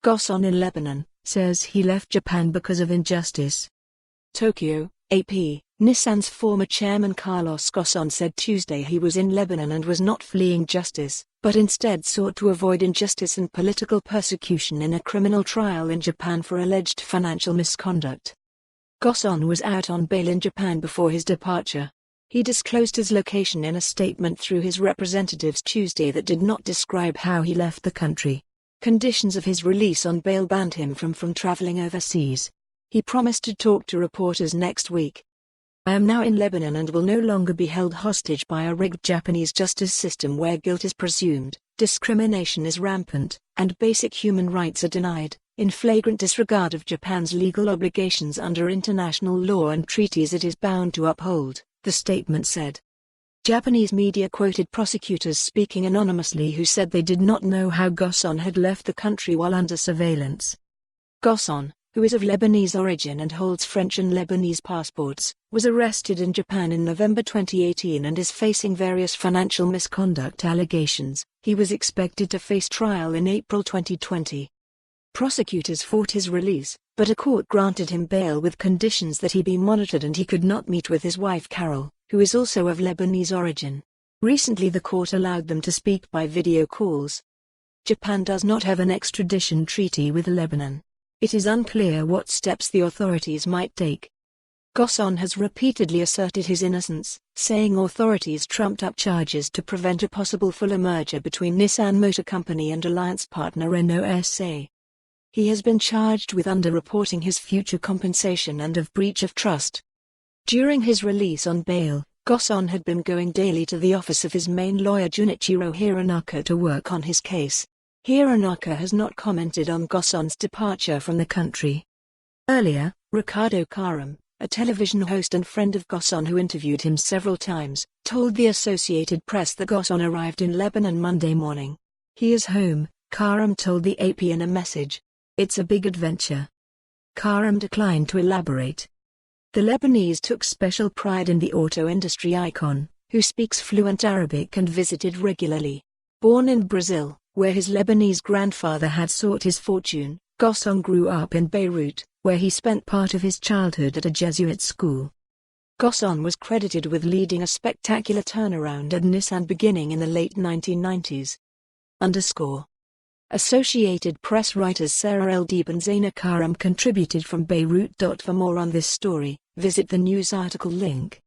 Ghosn in Lebanon, says he left Japan because of injustice. Tokyo, AP. Nissan's former chairman Carlos Ghosn said Tuesday he was in Lebanon and was not fleeing justice, but instead sought to avoid injustice and political persecution in a criminal trial in Japan for alleged financial misconduct. Ghosn was out on bail in Japan before his departure. He disclosed his location in a statement through his representatives Tuesday that did not describe how he left the country. Conditions of his release on bail banned him from traveling overseas. He promised to talk to reporters next week. "I am now in Lebanon and will no longer be held hostage by a rigged Japanese justice system where guilt is presumed, discrimination is rampant, and basic human rights are denied, in flagrant disregard of Japan's legal obligations under international law and treaties it is bound to uphold," the statement said. Japanese media quoted prosecutors speaking anonymously who said they did not know how Ghosn had left the country while under surveillance. Ghosn, who is of Lebanese origin and holds French and Lebanese passports, was arrested in Japan in November 2018 and is facing various financial misconduct allegations. He was expected to face trial in April 2020. Prosecutors fought his release, but a court granted him bail with conditions that he be monitored and he could not meet with his wife Carol, who is also of Lebanese origin. Recently the court allowed them to speak by video calls. Japan does not have an extradition treaty with Lebanon. It is unclear what steps the authorities might take. Ghosn has repeatedly asserted his innocence, saying authorities trumped up charges to prevent a possible fuller merger between Nissan Motor Company and alliance partner Renault SA. He has been charged with underreporting his future compensation and of breach of trust. During his release on bail, Ghosn had been going daily to the office of his main lawyer Junichiro Hironaka to work on his case. Hironaka has not commented on Ghosn's departure from the country. Earlier, Ricardo Karam, a television host and friend of Ghosn who interviewed him several times, told the Associated Press that Ghosn arrived in Lebanon Monday morning. "He is home," Karam told the AP in a message. "It's a big adventure." Karam declined to elaborate. The Lebanese took special pride in the auto industry icon, who speaks fluent Arabic and visited regularly. Born in Brazil, where his Lebanese grandfather had sought his fortune, Ghosn grew up in Beirut, where he spent part of his childhood at a Jesuit school. Ghosn was credited with leading a spectacular turnaround at Nissan beginning in the late 1990s. Associated Press writers Sarah Eldib and Zaina Karam contributed from Beirut. For more on this story, visit the news article link.